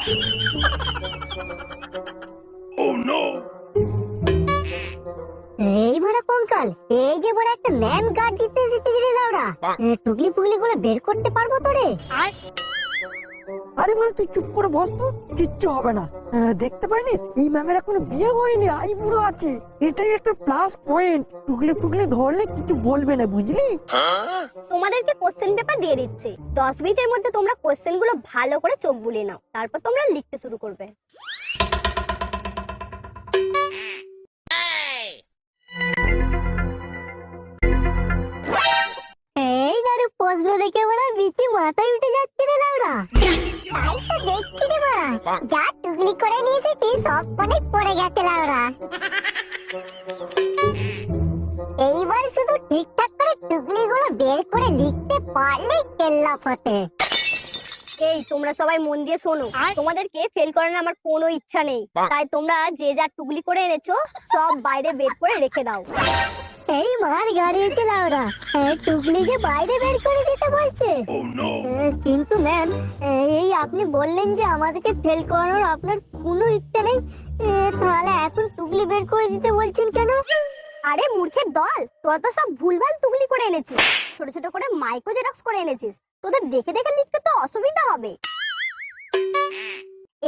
এই বড় কঙ্কাল, এই যে বড় একটা ম্যান গার্ড দিতে এসেছে রে লাউড়া, টুকলি পুকলি গুলো বের করতে পারবো তো রে? আরে মানে তুই চুপ করে বস তো, কিচ্ছু হবে না। দেখতে পাইনি এই ম্যামের এখনো বিয়ে হয়নি, আইবুড়ো আছে, এটাই একটা প্লাস পয়েন্ট। টুকলি টুকলি ধরলে কিছু বলবে না, বুঝলি? তোমাদেরকে কোশ্চেন পেপার দিয়ে দিচ্ছি, 10 মিনিটের মধ্যে তোমরা কোশ্চেন গুলো ভালো করে চোখ বুলিয়ে নাও, তারপর তোমরা লিখতে শুরু করবে। এই নারু প্রশ্ন দেখে বলা বিচি মাথায় উঠে যাচ্ছে রে লাউড়া। তাই তো দেখছি রে বড়া, যা টুকলি করে নিয়ে এসেছি সব অনেক পড়ে গেছে লাউড়া। এইবার শুধু ঠিকঠাক করে টুকলি গুলো বের করে লিখতে পারলেই কেল্লা ফতে। এই তোমরা সবাই মন দিয়ে শোনো, তোমাদেরকে ফেল করানোর আমার কোনো ইচ্ছা নেই, তাই তোমরা যে যা টুকলি করে এনেছো সব বাইরে বের করে রেখে দাও। এই মার গাড়িতে লাউরা, টুকলি যে বাইরে বের করে দিতে বলছে। কিন্তু ম্যাম, এই আপনি বললেন যে আমাদেরকে ফেল করানোর আপনার কোনো ইচ্ছা নেই, তাহলে এখন টুকলি বের করে দিতে বলছেন কেন? আরে মূর্খের দল, তোরা তো সব ভুলভাল টুকলি করে এনেছিস, ছোট ছোট করে মাইক্রো জেরক্স করে এনেছিস, তোদের দেখে দেখে লিখতে তো অসুবিধা হবে।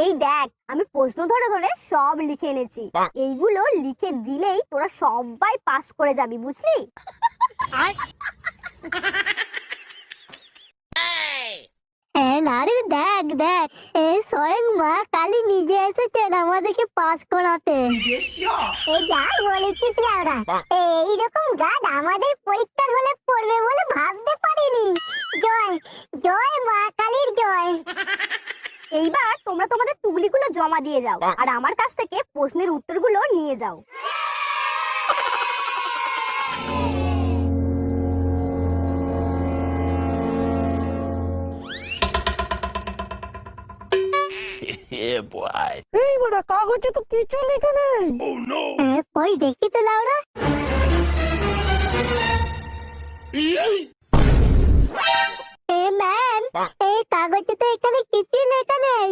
এই দেখ, আমি প্রশ্ন ধরে ধরে সব লিখে এনেছি, এইগুলো লিখে দিলেই তোরা সবাই পাস করে যাবি, বুঝলি? দেখ দেখ, স্বয়ং মা কালী নিজে এসেছেন আমাদেরকে পাস করাতে। এই যা বলেছিস লাউরা, এইরকম গার্ড আমাদের পরীক্ষার হলে পড়বে বলে ভাবতে পারিনি। জয় জয় মা কালীর জয়। এইবার তোমরা তোমাদের টুকলিগুলো জমা দিয়ে যাও, আর আমার কাছ থেকে প্রশ্নের উত্তরগুলো নিয়ে যাও। এই বড়া কাগজে তো কিছু লেখা নেই। কই দেখি তো লাউরা। ম্যাম, এই কাগজে তো এখানে কিছু লেখা নেই।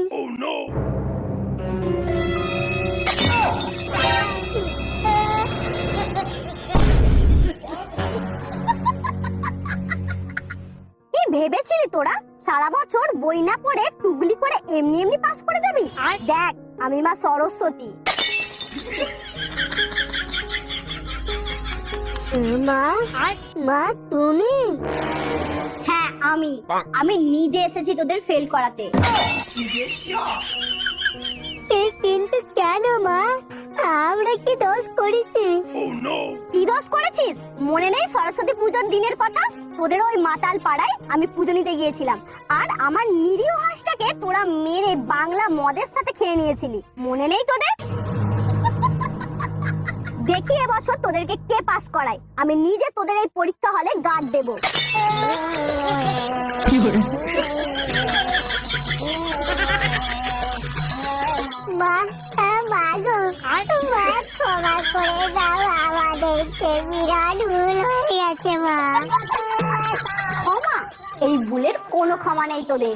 কি ভেবেছিলি তোরা সারা বছর বই না পড়ে টুকলি করে এমনি এমনি পাস করে যাবি? দেখ, আমি মা সরস্বতী। মা, মা তুমি? হ্যাঁ আমি নিজে এসেছি তোদের ফেল করাতে। কিন্তু কেন মা, আমরা কি দোষ করেছি? কি দোষ করেছিস মনে নেই? সরস্বতী পূজার দিনের কথা, তোদের ওই মাতাল পাড়ায় আমি পুজো নিতে গিয়েছিলাম, আর আমার নিরীহ হাঁসটাকে তোরা মেরে বাংলা মদের সাথে খেয়ে নিয়েছিলি, মনে নেই তোদের? দেখি এবছর তোদেরকে কে পাস করায়, আমি নিজে তোদের এই পরীক্ষা হলে গার্ড দেব। মা, মা গো, মা ক্ষমা করে দাও, আমাদেরকে বিরাট ভুল হয়ে গেছে মা। ক্ষমা? এই ভুলের কোনো ক্ষমা নেই তোদের।